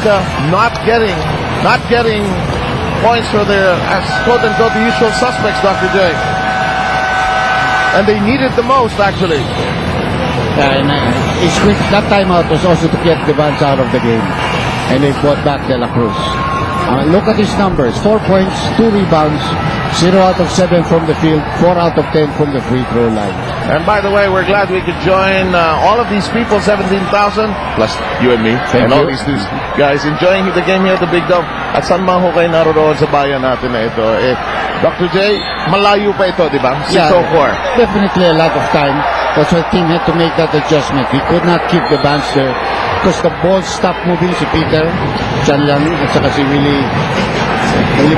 Alaska not getting points for their, as quote-unquote, the usual suspects, Dr. J. And they need it the most, actually. And that timeout was also to get the Vans out of the game. And they brought back De La Cruz. Look at his numbers. 4 points, 2 rebounds, 0 out of 7 from the field, 4 out of 10 from the free throw line. And by the way, we're glad we could join all of these people, 17,000, plus you and me, Thank and you. all these guys enjoying the game here at the Big Dome. At saan man ho kayo naroon sa bayan natin na ito? Dr. J, malayo pa ito, di ba? 604. Definitely a lot of time. That's why the team had to make that adjustment. He could not keep the Vans there because the ball stopped moving. Si Peter, Chan Lang, at saka si Willie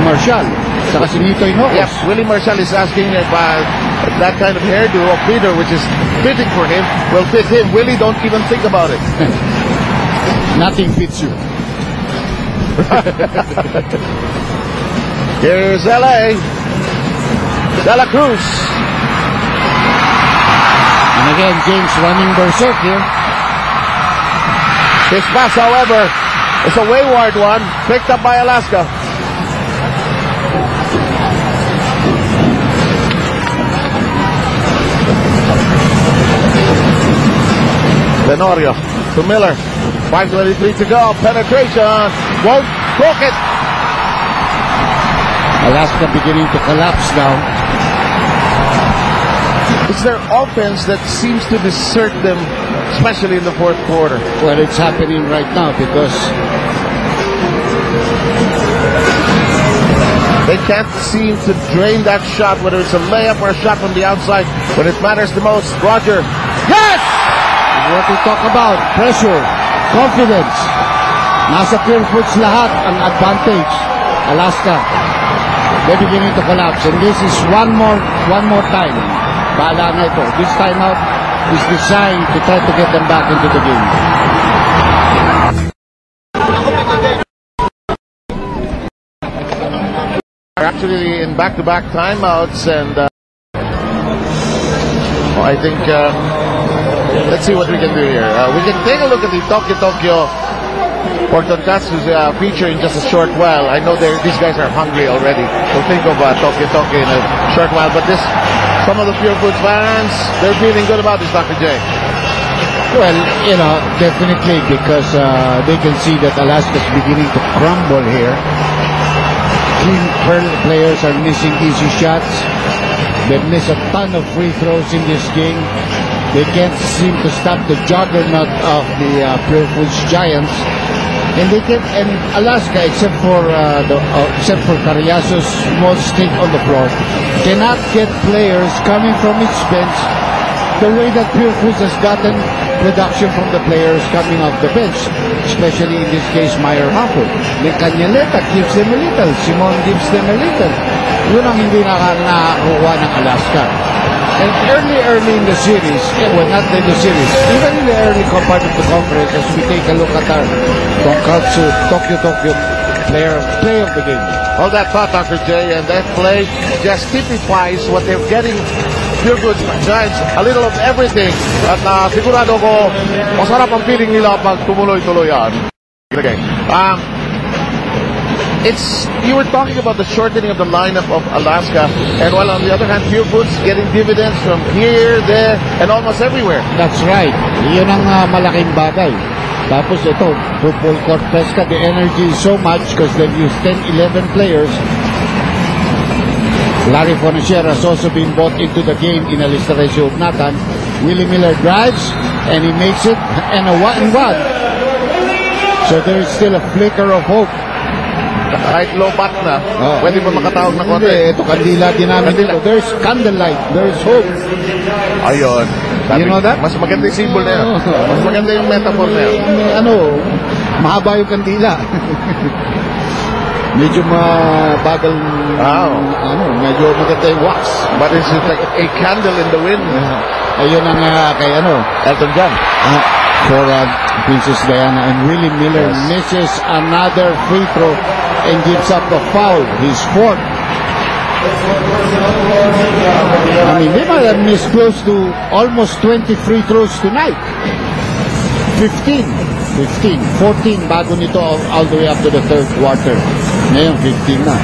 Marshall, at saka si Nito Hinocos. Yes, Willie Marshall is asking if that kind of hairdo of Peter, which is fitting for him, will fit him. Willie, don't even think about it. Nothing fits you. Here's LA. De La Cruz. And again, James running berserk here. His pass, however, is a wayward one, picked up by Alaska. Tenorio to Miller. 5:23 to go. Penetration. Won't book it. Alaska beginning to collapse now. It's their offense that seems to desert them, especially in the fourth quarter. Well, it's happening right now because they can't seem to drain that shot, whether it's a layup or a shot from the outside, when it matters the most. Roger. Yes! what we talk about, pressure, confidence. Nasa Purefoot's lahat ang advantage. Alaska, they're beginning to collapse, and this is one more time. Bahala na ito. This timeout is designed to try to get them back into the game. Actually in back-to-back timeouts, and I think let's see what we can do here. We can take a look at the Tokyo Porton Katsu's feature in just a short while. I know these guys are hungry already. We'll think of Tokyo in a short while. But some of the Purefoot fans, they're feeling good about this, Dr. J. Well, definitely, because they can see that Alaska's beginning to crumble here. Team players are missing easy shots. They miss a ton of free throws in this game. They can't seem to stop the juggernaut of the Purefoot's Giants. And Alaska, except for Cariaso's small stick on the floor, cannot get players coming from its bench the way that Purefoot has gotten production from the players coming off the bench, especially in this case Meyer Hopper. Canyaleta gives them a little, Simon gives them a little. Yun ang hindi nakakuha ng Alaska. And early in the series, well, not in the series, even in the early part of the conference, as we take a look at our Tonkatsu Tokyo play of the game. Hold that thought, Dr. J, and that play just typifies what they're getting. Purefoot Giants, a little of everything. At sigurado ko, masarap ang feeling nila pag tumuloy-tuloy yan. You were talking about the shortening of the lineup of Alaska, and while on the other hand, Purefoot's getting dividends from here, there, and almost everywhere. That's right. Yun ang malaking bagay. Tapos ito, to full court press ka, the energy is so much because they've used 10-11 players. Larry Fonacier has also been brought into the game in Alista Recio of Nathan. Willie Miller drives, and he makes it, and a 1-1. So there is still a flicker of hope. Kahit low bat na, pwede pa makatawag na konti. Hindi, ito kandila din namin dito. There's candlelight, there's hope. Ayun. You know that? Mas maganda yung symbol na yan. Mas maganda yung metaphor na yan. Mahaba yung kandila. Medyo mabagal, medyo maganda yung wax. But it's like a candle in the wind. Ayun ang kay Elton John. For Princess Diana, and Willie Miller misses another free throw and gives up a foul, his fourth. I mean, they might have missed close to almost 20 free throws tonight. 15. 15, 14 bago nito all the way up to the third quarter. Ngayon, 15 na.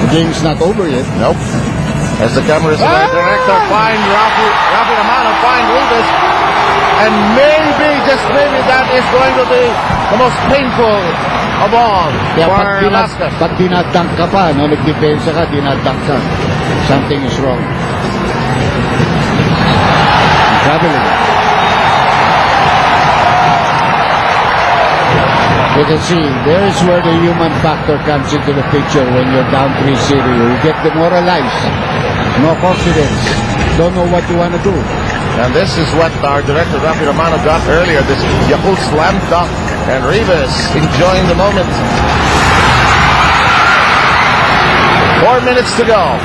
The game's not over yet. Nope. As the cameras director find Rafi Amano, find Rivas, and maybe, just maybe, that is going to be the most painful of all for Alaska. Pag dinadunk ka pa, no, nagdepensa ka, dinadunk ka. Something is wrong. Traveling. You can see, there is where the human factor comes into the picture when you're down 3-0. You get demoralized, no confidence, don't know what you want to do. And this is what our director, Rafi Romano, got earlier, this Yakult slam dunk, and Rivas enjoying the moment. 4 minutes to go.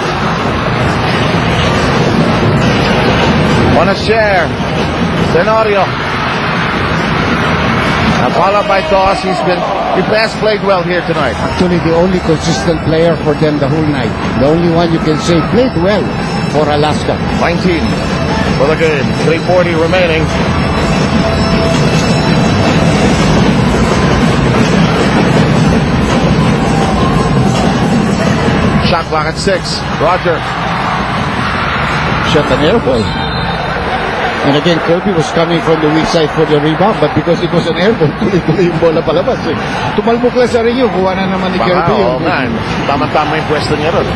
Want to share Tenorio. And followed by Toss. He has played well here tonight. Actually, the only consistent player for them the whole night. The only one you can say played well for Alaska. 19 for the game. 3:40 remaining. Shot clock at 6. Roger. Shot an air ball. And again, Kirby was coming from the weak side for the rebound, but because it was an air ball, tuloy-tuloy yung bola palabas. Tumalbok lang sa rin yun, kuha na naman ni Kirby yun. Oh man, tama-tama yung pwesto niya ron.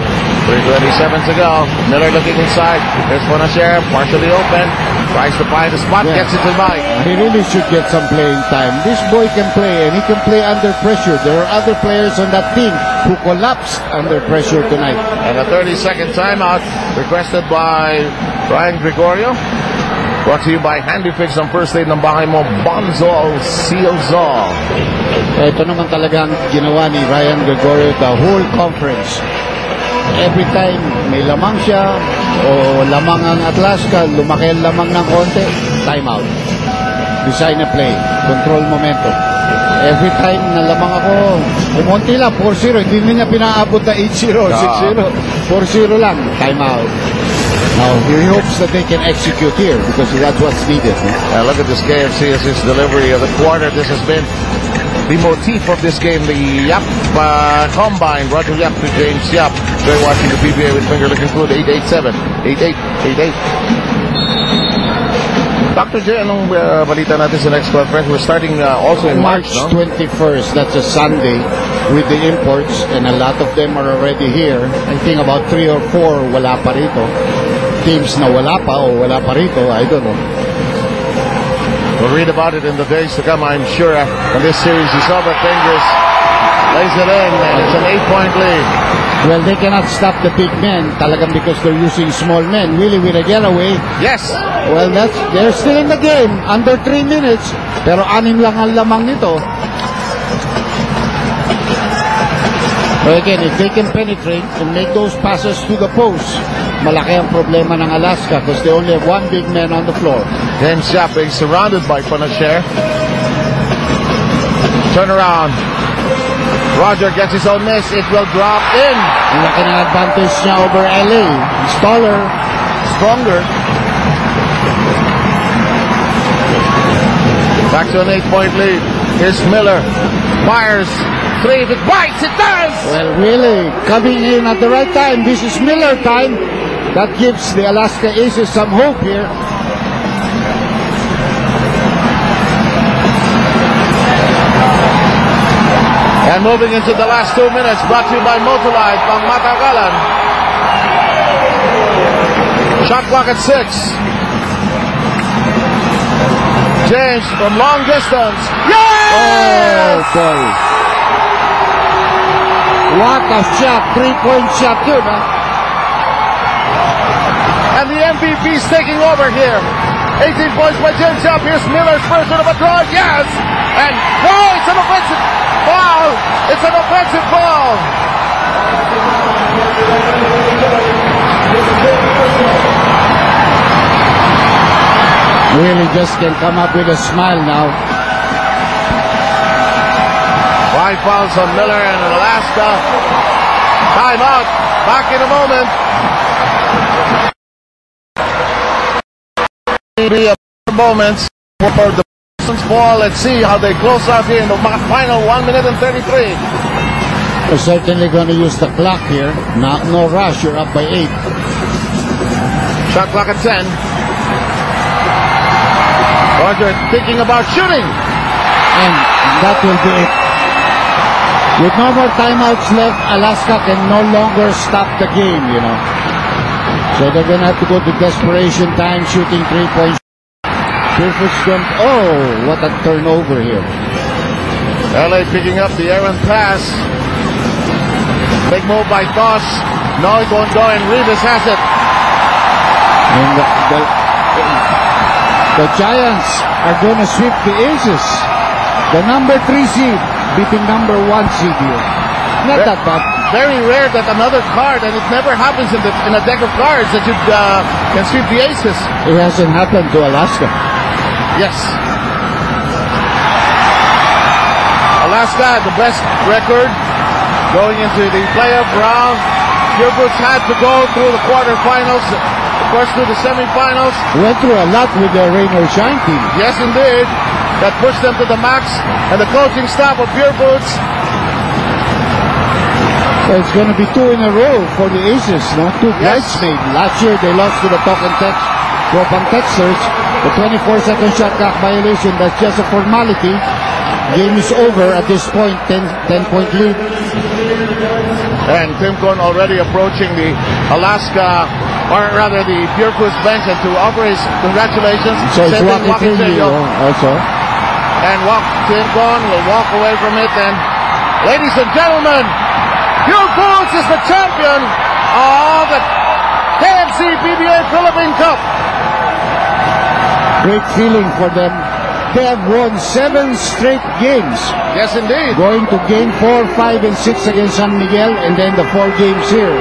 3:27 to go. Miller looking inside. There's Bonashare, partially open. Tries to find the spot, gets it to Mike. He really should get some playing time. This boy can play, and he can play under pressure. There are other players on that team who collapsed under pressure tonight. And a 30-second timeout requested by Ryan Gregorio. Brought to you by Handy Fix ang first aid ng bahay mo, Bonzol Sealzol. Ito naman talagang ginawa ni Ryan Gregorio the whole conference. Every time may lamang siya o lamang ang Atlaska, lumaki ang lamang ng konti, timeout. Design a play, control momentum. Every time na lamang ako, kumonti lang, 4-0, hindi niya pinaabot na 8-0, 6-0, 4-0 lang, timeout. Now, he hopes that they can execute here because that's what's needed. Look at this KFC assist delivery of the quarter. This has been the motif of this game. The Yap combine. Roger Yap to James Yap. They're watching the PBA with finger looking good. 8-8-7. 8-8. 8-8. Dr. J, anong balita natin sa next conference? We're starting also in March, no? 21st, that's a Sunday, with the imports, and a lot of them are already here. I think about 3 or 4 wala pa rito. Teams na wala pa o wala pa rito, I don't know. We'll read about it in the days to come, I'm sure. When this series is over, Fingers lays it in, and it's an 8-point lead. Well, they cannot stop the big men, talagang because they're using small men. Really, with a getaway. Yes! Well, they're still in the game, under 3 minutes, pero 6 lang ang lamang nito. But again, if they can penetrate and make those passes to the post, malaki ang problema ng Alaska because they only have 1 big man on the floor. James Yap being surrounded by Panasher. Turn around. Roger gets his own miss. It will drop in. Ang laki ng advantage niya over LA. He's taller, stronger. Back to an 8-point lead. Here's Miller. Fires. 3. If it bites, it does! Well, really, coming in at the right time. This is Miller time. That gives the Alaska Aces some hope here. And moving into the last 2 minutes, brought to you by Motolite, Pang Matagalan. Shot clock at 6. James from long distance. Yes! Oh, boy. What a shot. 3-point shot, too, man. And the MVP is taking over here. 18 points by James Yap. Here's Miller's first one of a draw. Yes! And, oh, it's an offensive foul. It's an offensive foul. Really just can come up with a smile now. 5 fouls on Miller and Alaska. Timeout. Back in a moment. Moments for the Boston fall. Let's see how they close out here in the final 1 minute and 33. They're certainly going to use the clock here. No rush. You're up by 8. Shot clock at 10. Roger thinking about shooting. And that will be it. With no more timeouts left, Alaska can no longer stop the game, you know. So they're going to have to go to desperation time, shooting 3-point. Purefoot's going, oh, what a turnover here. LA picking up the errant pass. Big move by Toss. No, it won't go, and Rivas has it. And the Giants are going to sweep the Aces. The number 3 seed beating number 1 seed here. Not that bad. Very rare that another card, and it never happens in a deck of cards that you can sweep the Aces. It hasn't happened to Alaska. Yes. Alaska, the best record going into the playoff round. Pureboots had to go through the quarterfinals, of course through the semifinals. Went through a lot with the rain or shine team. Yes, indeed. That pushed them to the max, and the coaching staff of Pureboots. So it's going to be 2 in a row for the Aces, no? 2 bridesmaids. Last year they lost to the Tropan Texers. The 24-second shot clock violation, that's just a formality. Game is over at this point, 10-point lead. And Tim Cohn already approaching the Alaska, or rather the Purefoots bench, and to offer his congratulations. So it's Joaquin also. And Tim Cohn will walk away from it. And ladies and gentlemen, Purefoots is the champion of the KFC PBA Philippine Cup. Great feeling for them. They have won 7 straight games. Yes, indeed. Going to game 4, 5, and 6 against San Miguel, and then the 4 games here.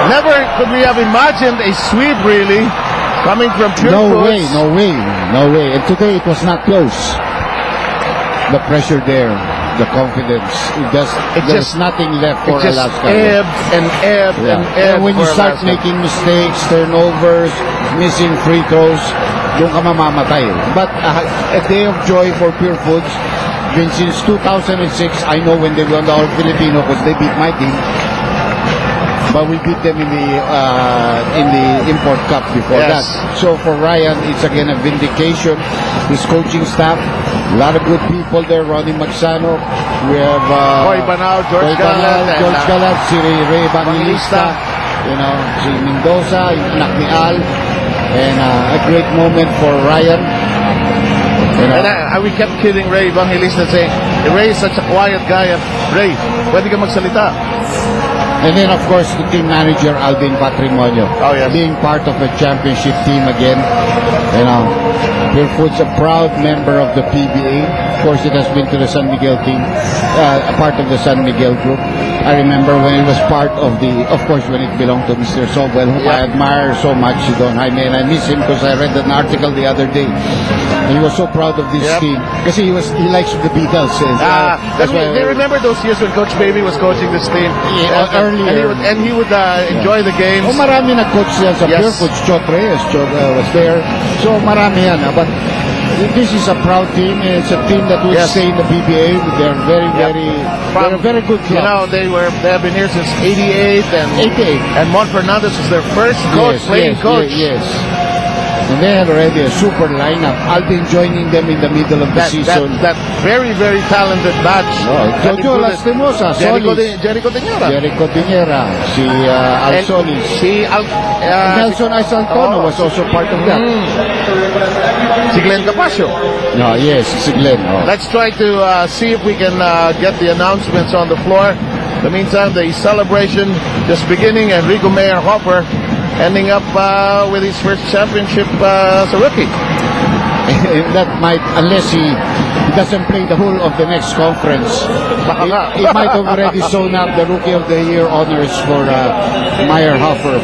Never could we have imagined a sweep, really, coming from Purefoots. No way. And today it was not close. The pressure there, the confidence. There's nothing left for Alaska. Ebbed and ebbed and ebbed. And when you start making mistakes, turnovers, missing free throws, doon ka mamamatay. But a day of joy for Purefoots. Been since 2006, I know when they won the All-Filipino because they beat my team. But we beat them in the Import Cup before that. So for Ryan, it's again a vindication. His coaching staff, a lot of good people there. Ronnie Magsano, we have Boy Banal, George Galat, si Ray Evangelista, si Mendoza, yung anak ni Al, and a great moment for Ryan. And we kept kidding Ray Evangelista, saying, Ray is such a quiet guy. Ray, pwede ka magsalita. And then, of course, the team manager, Alvin Patrimonio. Oh, yes. Being part of a championship team again. Purefoots, a proud member of the PBA. Of course, it has been to the San Miguel team, a part of the San Miguel group. I remember when it was part of when it belonged to Mr. Sobel, whom I admire so much, Don Jaime, and I miss him because I read an article the other day. And he was so proud of this team because he likes the Beatles. That's why. They remember those years when Coach Baby was coaching this team earlier, and he would enjoy the games. Marami na coach yan sa Purefoots. Chot Reyes was there. So marami yan. But this is a proud team. It's a team that will stay in the PBA. They're they're a very good club. They have been here since '88 and '88. And Mon Fernandez was their first coach, coach. Yes. And they have already a super lineup. Alvin joining them in the middle of the season. That very, very talented batch. Jojo Lastimosa, Jericho Tiniera, si Alsolis. Nelson Isaltono was also part of that. Si Glenn Capasio. Yes, si Glenn. Let's try to see if we can get the announcements on the floor. In the meantime, the celebration just beginning. Enrico Mayer Hopper ending up with his first championship as a rookie. That might, unless he doesn't play the whole of the next conference, he might have already sewn up the Rookie of the Year honors for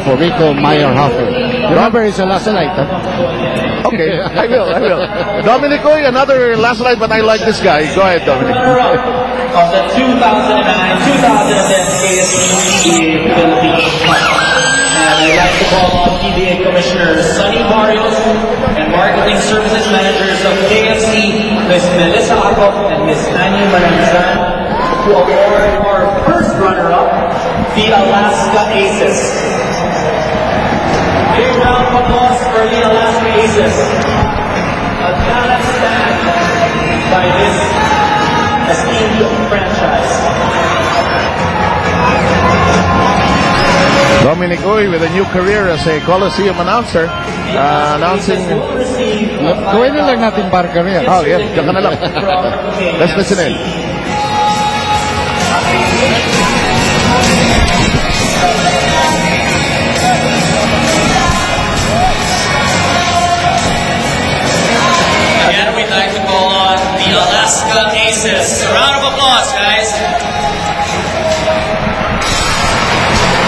for Rico Meyer-Hofer. Remember, he's a Lasalite, huh? Okay, I will. Dominic Oy, another Lasalite, but I like this guy. Go ahead, Dominic. Of the 2009-2010 KSC Philippines Cup. And I'd like to call on PBA Commissioner Sonny Barrios and Marketing Services Managers of KFC, Ms. Melissa Acop and Ms. Annie Maranzan, to award our first runner-up, the Alaska Aces. Big round of applause for the Alaska Aces. A gallant stand by this esteemed franchise. Dominic Uy with a new career as a Coliseum announcer. Announcing... Gawin na lang natin bar career. Oh, yeah. Diyan ka na lang. Let's listen in. Again, we'd like to call on the Alaska Aces. A round of applause, guys.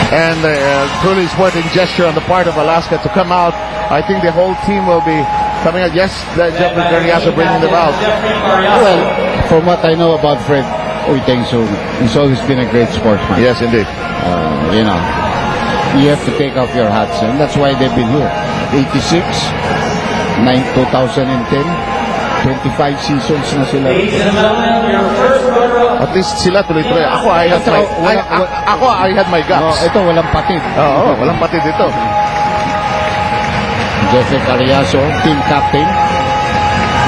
And truly sporting gesture on the part of Alaska to come out. I think the whole team will be coming out. Yes, Jeffrey Carriazo bringing them out. Well, from what I know about Fred Uytengso, he's always been a great sportsman. Yes, indeed. You know, you have to take off your hats, and that's why they've been here. 86, 2010, 25 seasons na sila. At least sila tuloy-tuloy. Ako, I had my gaps. No, ito, walang patid. Oo, walang patid ito. Jeffrey Carriazo, team captain.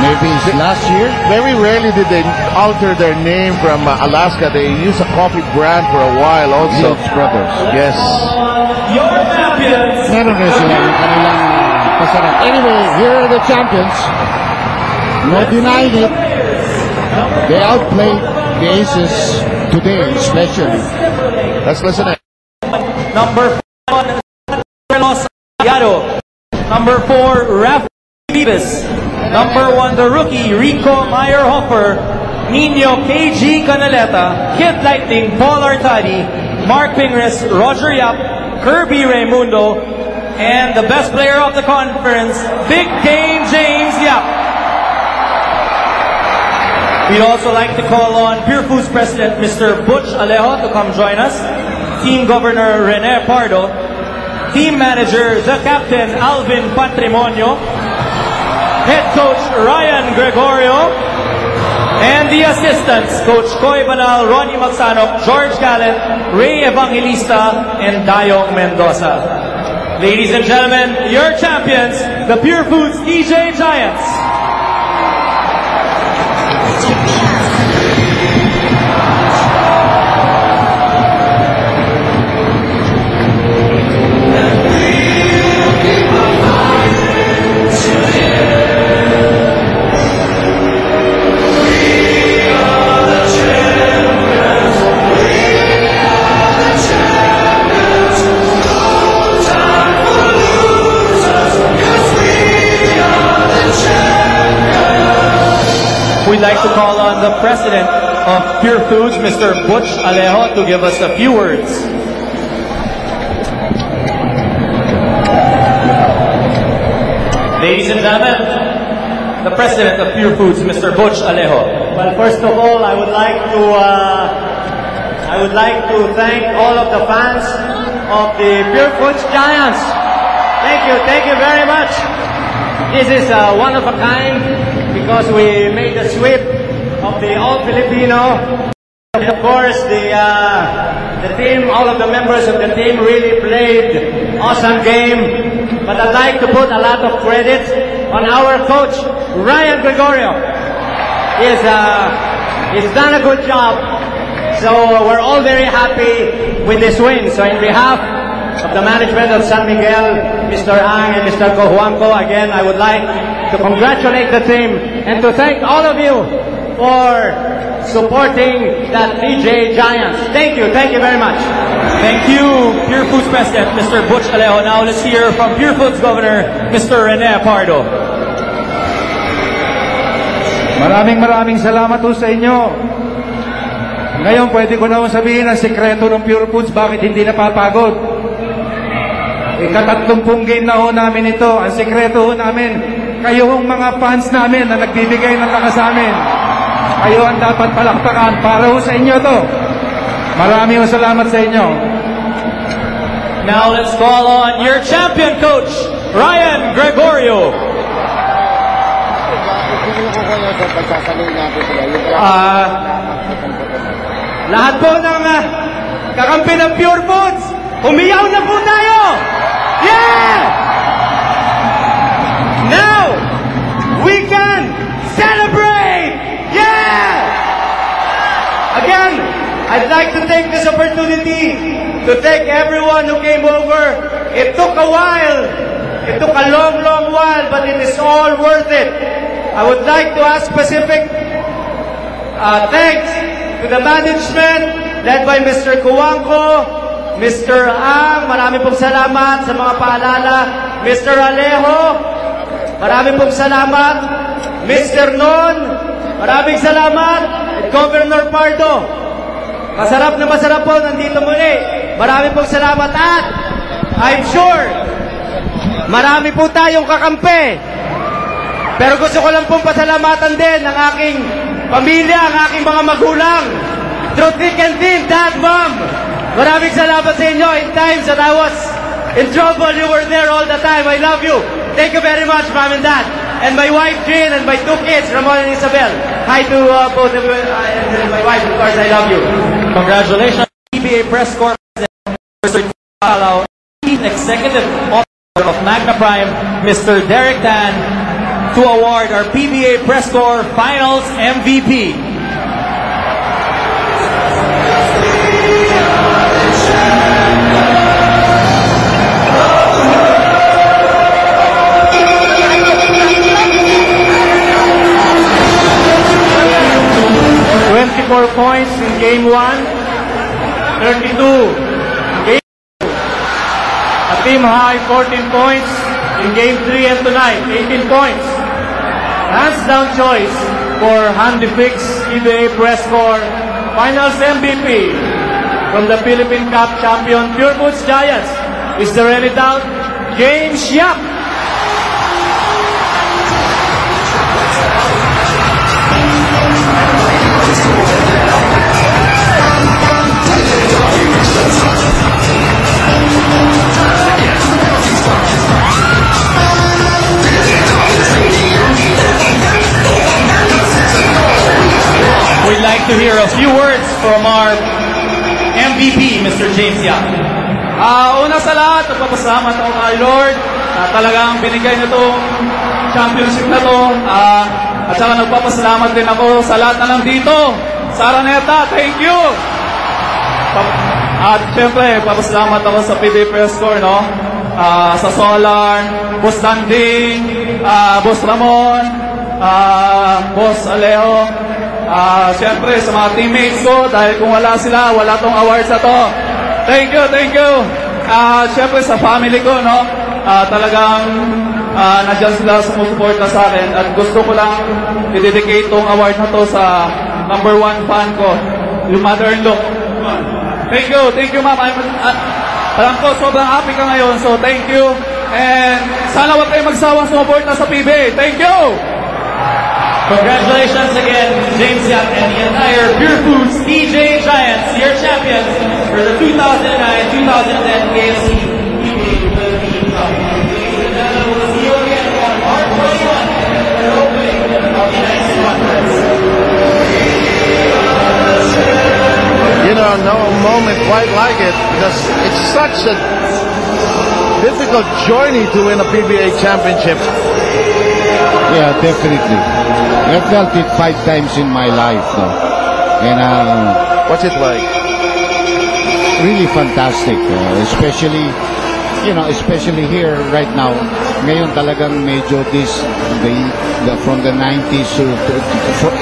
Maybe it's last year. Very rarely did they alter their name from Alaska. They use a coffee brand for a while also. Fields Brothers. Yes. Your champions. Meron rin sila yung kanilang pasarap. Anyway, here are the champions. No denying it. They outplayed the Aces today, especially. Let's listen in. Number 1, Carlos Ayado. Number 4, Rafa Vivas. Number 1, the rookie, Rico Meyerhofer. Nino KG Canaleta. Kid Lightning, Paul Artadi. Mark Pingris, Roger Yap. Kirby Raimundo. And the best player of the conference, Big Game James Yap. We'd also like to call on Pure Foods President Mr. Butch Alejo to come join us. Team Governor Rene Pardo. Team Manager, the Captain Alvin Patrimonio. Head Coach Ryan Gregorio. And the assistants, Coach Coy Banal, Ronnie Magsanok, George Gallant, Ray Evangelista, and Dayong Mendoza. Ladies and gentlemen, your champions, the Pure Foods DJ Giants. We'd like to call on the president of Pure Foods, Mr. Butch Alejo, to give us a few words. Ladies and gentlemen, the president of Pure Foods, Mr. Butch Alejo. Well, first of all, I would like to thank all of the fans of the Pure Foods Giants. Thank you very much. This is one of a kind because we made a sweep of the All-Filipino. Of course, the team, all of the members of the team really played awesome game. But I'd like to put a lot of credit on our coach, Ryan Gregorio. He's done a good job. So we're all very happy with this win. So in behalf of the management of San Miguel, Mr. Ang and Mr. Cojuangco, again, I would like to congratulate the team and to thank all of you for supporting the DJ Giants. Thank you very much. Thank you, Pure Foods President, Mr. Butch Alejo. Now let's hear from Pure Foods Governor, Mr. Rene Pardo. Maraming salamat po sa inyo. Ngayon, pwede ko na sabihin ang sekreto ng Pure Foods bakit hindi napapagod. Ika-30 game na ho namin ito. Ang sekreto ho namin, kayo hong mga fans namin na nagbibigay ng lakas sa amin. Kayo ang dapat palakpakan para ho sa inyo to. Maraming salamat sa inyo. Now let's call on your champion coach, Ryan Gregorio. Lahat po ng kakampi ng Pure Foods, umiyaw na po tayo! Yeah! Now, we can celebrate! Yeah! Again, I'd like to take this opportunity to thank everyone who came over. It took a while. It took a long, long while, but it is all worth it. I would like to ask specific thanks to the management led by Mr. Kuwangko, Mr. Ang, marami pong salamat sa mga paalala. Mr. Alejo, marami pong salamat. Mr. Non, maraming salamat. At Governor Pardo, masarap na masarap po, nandito muli. Marami pong salamat at I'm sure marami po tayong kakampi. Pero gusto ko lang pong pasalamatan din ang aking pamilya, ang aking mga magulang. Through thick and thin, Dad, Mom, maraming salamat sa inyo. In times that I was in trouble, you were there all the time. I love you. Thank you very much, Mom and Dad. And my wife, Jean, and my two kids, Ramon and Isabel. Hi to both of you, and my wife, of course, I love you. Congratulations, PBA Press Corps President, Mr. Palau, Chief Executive Officer of Magna Prime, Mr. Derek Tan, to award our PBA Press Corps Finals MVP. Points in game 1, 32 in game 2. A team high 14 points in game 3 and tonight, 18 points. Hands down choice for Handy Fix PBA Press Corps Finals MVP from the Philippine Cup champion Pure Foods Giants. Is there any doubt? James Yap. We'd like to hear a few words from our MVP, Mr. James Yap. Una sa lahat, nagpapasalamat ako kay Lord na talagang binigay na itong championship na to. At saka nagpapasalamat din ako sa lahat na nandito. Sa Araneta, thank you! At syempre, papasalamat ako sa PBA Press Corps, no? Sa Solar, Boss Danding, Boss Ramon, Boss Alejo, syempre sa mga teammates ko, dahil kung wala sila, wala tong awards na to. Thank you, thank you. Syempre sa family ko, no? Talagang nandiyan sila sumusuporta sa akin at gusto ko lang i-dedicate tong award na to sa number 1 fan ko, yung mother-in-law. Thank you ma'am. Alam ko, sobrang happy ka ngayon, so thank you. And sana wag kayo magsawang sumuporta sa PBA. Thank you! Congratulations again, James Yap and the entire Pure Foods DJ Giants, your champions for the 2009-2010 KFC PBA Philippine Cup. Ladies and gentlemen, we'll see you again on March 21 for the opening of the next conference. You know, no moment quite like it because it's such a difficult journey to win a PBA championship. Yeah, definitely. I felt it 5 times in my life, no? And What's it like? really fantastic, especially, you know, especially here right now. Ngayon talagang medyo from the 90s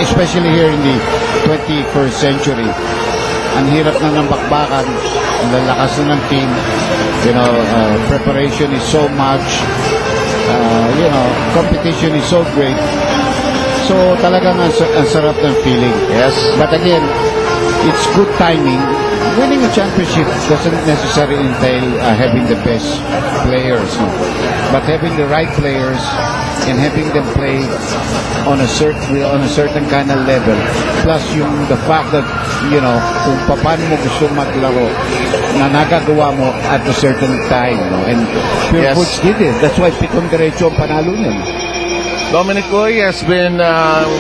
especially here in the 21st century. Ang hirap na ng bakbakan, ang lalakas na ng team. You know, preparation is so much. You know, competition is so great. So talagang ang sarap ng feeling. Yes. But again, it's good timing. Winning a championship doesn't necessarily entail having the best players, no? But having the right players and having them play on a certain kind of level, plus the fact that kung paano mo gusto maglaro na nagagawa mo at a certain time, and Pure Yes. Foods did it. That's why pitong diretso ang panalo niyan. Dominic Uy has been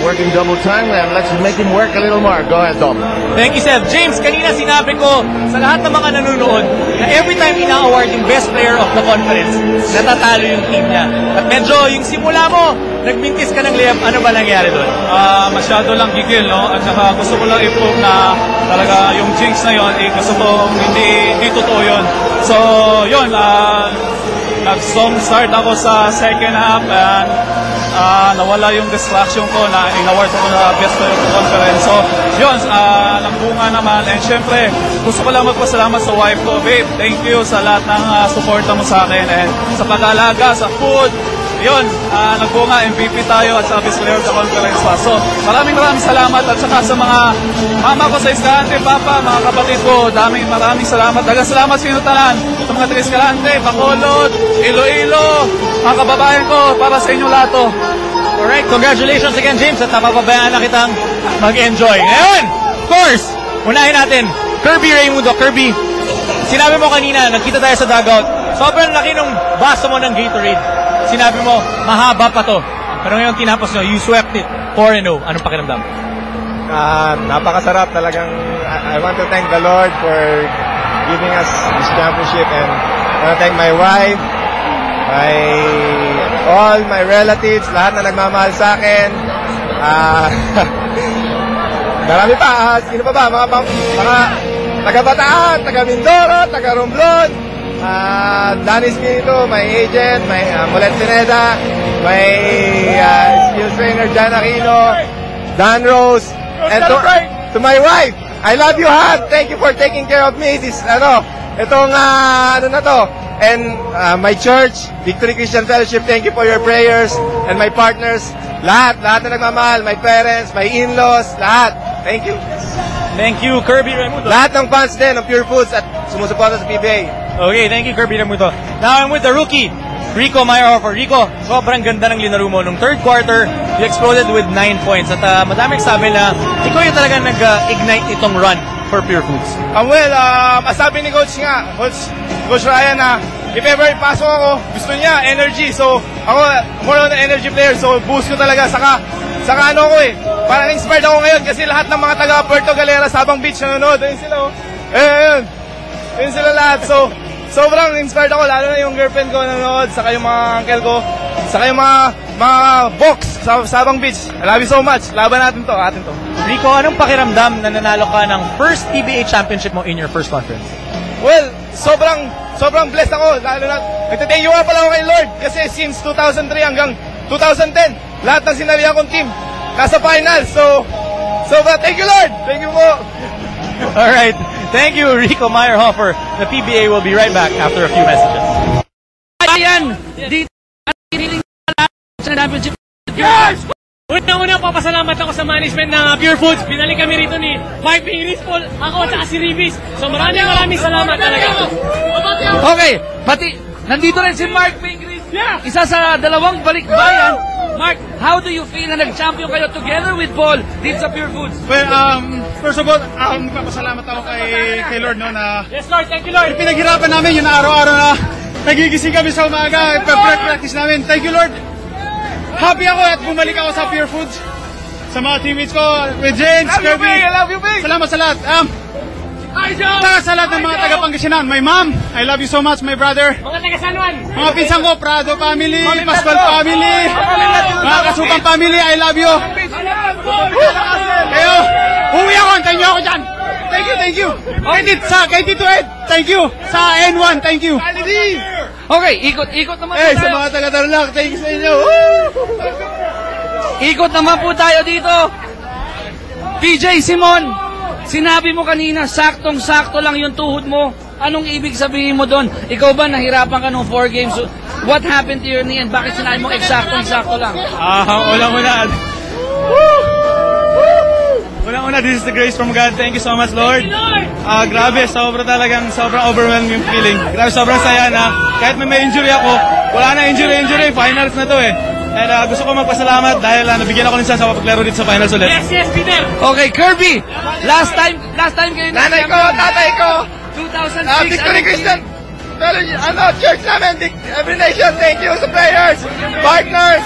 working double time, and let's make him work a little more. Go ahead, Dom. Thank you, Seb. James, kanina sinabi ko sa lahat ng mga nanonood na every time ina-award yung best player of the conference, natatalo yung team niya. At medyo yung simula mo, nagmintis ka ng layup, ano ba nangyari doon? Masyado lang gigil, no? At saka gusto ko lang i-prove na talaga yung jinx na yon, gusto ko hindi totoo yun. So, yun, nag-strong start ako sa second half and nawala yung distraction ko na in-award ako na best player of the conference. So, yun, nagbunga naman. And syempre, gusto ko lang magpasalamat sa wife ko. Babe, thank you sa lahat ng suporta mo sa akin and sa pag-alaga, sa food. Yun, nagbunga, MVP tayo at sa best player of the conference pa. So, maraming salamat at saka sa mga mama ko sa Escalante, papa, mga kapatid ko, maraming salamat. Dagang salamat sa inyo tanan, sa mga taga Escalante, Bacolod, Iloilo, mga kababayan ko, para sa inyo lahat to. Alright, congratulations again, James, at napapabayaan na kitang mag-enjoy. Ngayon, of course, unahin natin, Kirby Raimundo. Kirby, sinabi mo kanina, nagkita tayo sa dugout, sobrang laki nung baso mo ng Gatorade. Sinabi mo, mahaba pa to. Pero ngayon tinapos nyo, you swept it 4-0. Anong pakiramdam? Napakasarap talagang. I want to thank the Lord for giving us this championship, and I want to thank my wife, all my relatives, lahat na nagmamahal sa akin. Marami pa. Sino pa ba? Mga taga-Bataan, taga-Mindoro, taga-Romblon, Danny Espiritu, my agent, my Molet Pineda, my skills trainer Jan Aquino, Dan Rose, and to my wife, I love you, Han. Thank you for taking care of me. And my church, Victory Christian Fellowship, thank you for your prayers, and my partners, lahat na nagmamahal, my parents, my in-laws, lahat. Thank you. Thank you, Kirby Raimundo. Lahat ng fans din ng Pure Foods at sumusuporta sa PBA. Okay, thank you, Kirby Raimundo. Now I'm with the rookie, Rico Meyerhofer. Rico, sobrang ganda ng linaro mo. Nung third quarter, you exploded with 9 points. At madaming sabi na ikaw yung talagang nag-ignite itong run for Pure Foods. Sabi ni Coach Ryan na if ever ipasok ako, gusto niya energy. So, ako, more on the energy player. So, boost ko talaga. Saka ano ko parang inspired ako ngayon kasi lahat ng mga taga Puerto Galera, Sabang Beach nanonood. Ayun sila, Ayun sila lahat. So, sobrang inspired ako, lalo na yung girlfriend ko nanonood, saka yung mga uncle ko, saka yung mga box sa Sabang Beach. I love you so much. Laban natin to. Rico, anong pakiramdam na nanalo ka ng first PBA championship mo in your first conference? Well, sobrang blessed ako. Lalo na, nagtathank you nga pala ako kay Lord kasi since 2003 hanggang 2010, lahat ng sinalihan kong team nasa finals. So thank you, Lord. Thank you po. All right. Thank you, Rico Meyerhofer. The PBA will be right back after a few messages. Ayan, dito sa championship. Yes! Unang-unang papasalamat ako sa management ng Pure Foods. Binalik kami rito ni Mark Pingris, Paul, ako at saka si Ribis. So maraming salamat talaga. Okay, pati nandito rin si Mark Pingris. Isa sa dalawang balikbayan. Mark, how do you feel na nag-champion kayo together with Paul dito sa Pure Foods? Well, first of all, magpapasalamat ako kay Lord, no, na Yes, Lord. Thank you, Lord. pinaghirapan namin yung araw-araw na nagigising kami sa umaga, practice namin. Thank you, Lord. Happy ako at bumalik ako sa Pure Foods. Sa mga teammates ko, with James, Kirby. I love you, Big. Salamat sa lahat. Sa lahat ng mga taga-Pangasinan. My mom, I love you so much, my brother. Mga taga-Sanuan. Mga pinsan ko, Prado family, Pascual family, mga Kasupang family, I love you. Kayo, uwi ako, antayin niyo ako dyan. Thank you. Kay Tito Ed, thank you. Sa N1, thank you. Okay, ikot naman po Sa tayo. mga taga-Tarlac, thank you sa inyo. Ikot naman po tayo dito. PJ Simon, sinabi mo kanina, saktong-sakto lang yung tuhod mo. Anong ibig sabihin mo doon? Ikaw ba nahirapan ka nung 4 games? What happened to your knee and bakit sinabi mo eksaktong-sakto lang? Unang-una, this is the grace from God. Thank you so much, Lord. Grabe, sobrang overwhelming yung feeling. Grabe, sobrang saya na kahit may injury ako, wala na injury, finals na to And gusto ko magpasalamat dahil nabigyan ako nisan sa paglaro dito sa finals ulit. Yes, Peter. Okay, Kirby. Last time kayo Nanay ko, tatay ko, 2006. Victory Christian, church namin, Every Nation, thank you sa players, partners,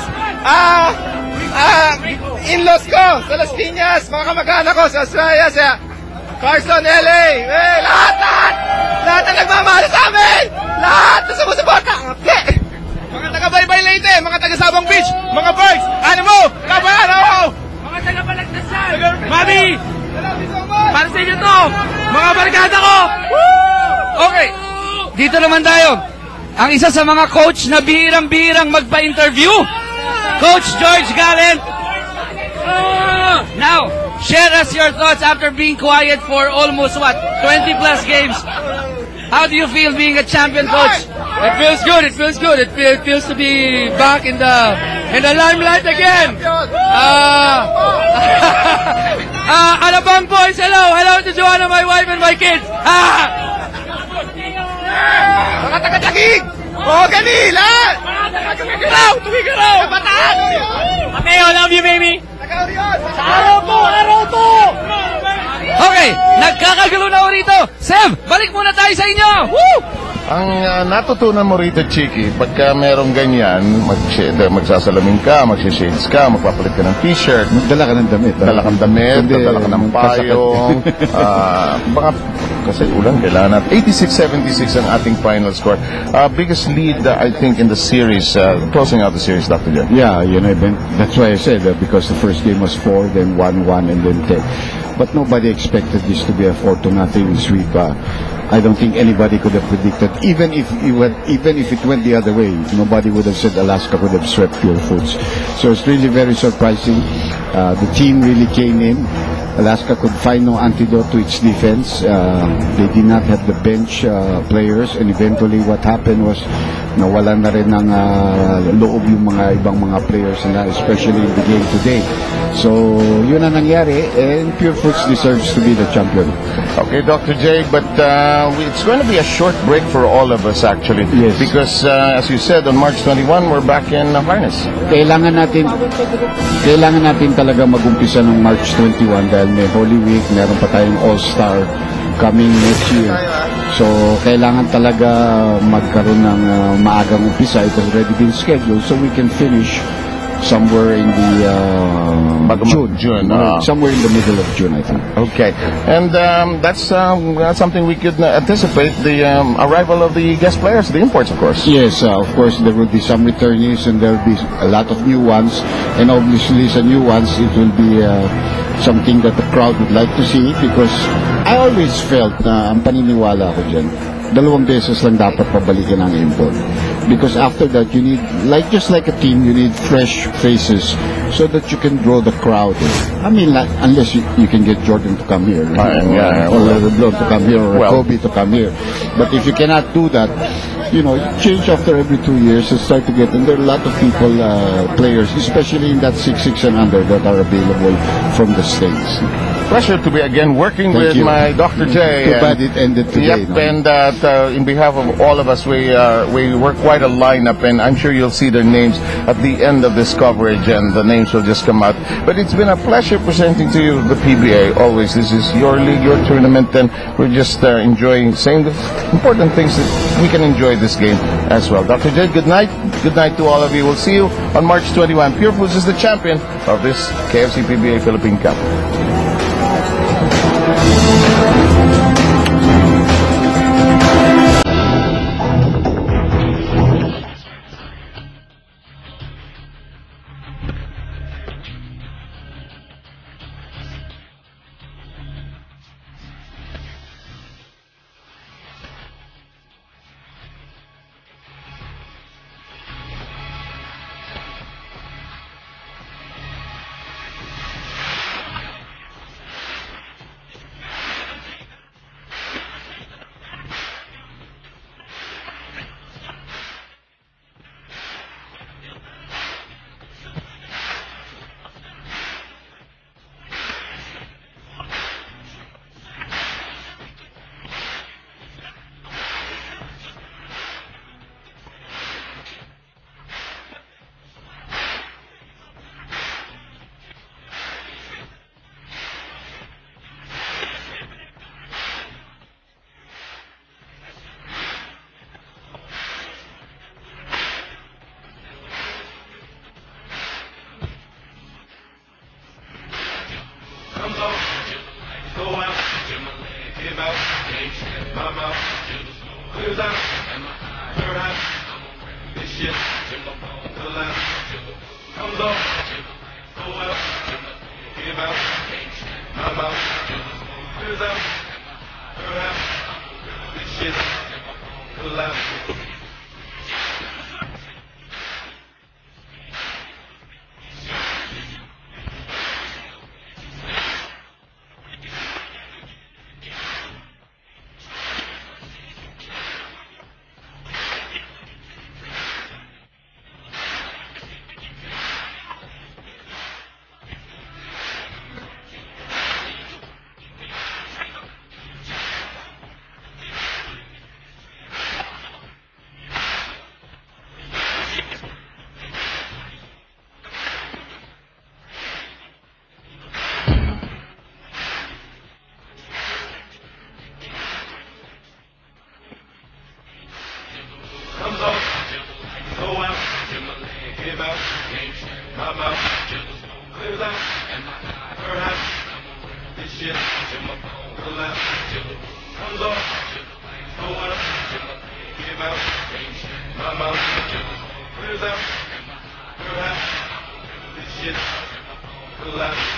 in-laws ko sa Las Piñas, mga kamag-anak ko sa Australia, sa Carson, LA, lahat na nagmamahal sa amin, lahat na sumusuporta. Mga taga-Baybay Leyte, mga taga-Sabang Beach, mga Bergs, ano mo, Kabayano, Mga taga-Balagtasan. Mami! Para sa inyo to! Mga barkada ko! Okay, dito naman tayo. Ang isa sa mga coach na bihirang-bihirang magpa-interview, Coach George Gallant. Now, share us your thoughts after being quiet for almost 20 plus games. How do you feel being a champion, Coach? It feels good. It feels good. It feels to be back in the limelight again. Alabang boys, hello to Joanna, my wife and my kids. Mga taga-Tagig, Ganila, Tumigaraw, Bataan, Mateo, love you, baby. Araw to! Okay, nagkakagulo na ho rito. Sev, balik muna tayo sa inyo. Woo! Ang natutunan mo rito, Chiki, pagka merong ganyan, magsasalamin ka, magsishades ka, magpapalit ka ng t-shirt, Dala ka ng damit. dala kang damit, Kundi, dala ka ng payong, baka kasi ulan kailangan natin. 86-76 ang ating final score. Biggest lead, I think, in the series, closing out the series, Dr. John. Yeah, that's why I said because the first game was 4, then 1-1, and then 10. But nobody expected this to be a 4-0 sweep. I don't think anybody could have predicted. Even if it went the other way, nobody would have said Alaska would have swept Pure Foods. So it's really very surprising. The team really came in. Alaska could find no antidote to its defense. They did not have the bench players, and eventually what happened was nawalan na rin ng loob yung mga ibang mga players na, especially in the game today. So yun ang nangyari, and Pure Foods deserves to be the champion. Okay, Dr. J, but it's going to be a short break for all of us, actually. Yes. Because, as you said, on March 21, we're back in harness. Kailangan natin talaga mag-umpisa ng March 21 dahil may Holy Week, meron pa tayong All-Star coming next year. So, kailangan talaga magkaroon ng maagang umpisa. It has already been scheduled so we can finish somewhere in the June. Somewhere in the middle of June, I think. Okay. And that's something we could anticipate, the arrival of the guest players, the imports, of course. Yes, of course, there will be some returnees and there will be a lot of new ones. And obviously, sa new ones, it will be something that the crowd would like to see because I always felt na ang paniniwala ko dyan, 2 beses lang dapat pabalikin ang import. Because after that, you need, just like a team, you need fresh faces so that you can draw the crowd. I mean, unless you can get Jordan to come here, or LeBron to come here, or Kobe to come here. But if you cannot do that, you change after every 2 years and start to get, and there are a lot of people, players, especially in that 6'6" and under that are available from the States. Pleasure to be again working with my Dr. J. Too bad it ended today. Yep, and in behalf of all of us, we work quite a lineup, and I'm sure you'll see their names at the end of this coverage, and the names will just come out. But it's been a pleasure presenting to you the PBA. Always, this is your league, your tournament, and we're just enjoying saying the important things that we can enjoy this game as well. Dr. J, good night. Good night to all of you. We'll see you on March 21. Pure Foods is the champion of this KFC PBA Philippine Cup. my mouth clears out, and my perhaps this shit collapse comes off so well, give out, my mouth clears out, perhaps this shit collapse. Comes off so well, give out, my mouth clears out, and perhaps this shit collapse. Comes off so well, give out, my mouth clears out, perhaps this shit collapse.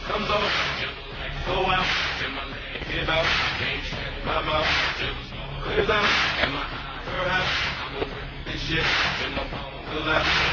Comes off so well, give out, my mouth clears out, and perhaps this shit collapse.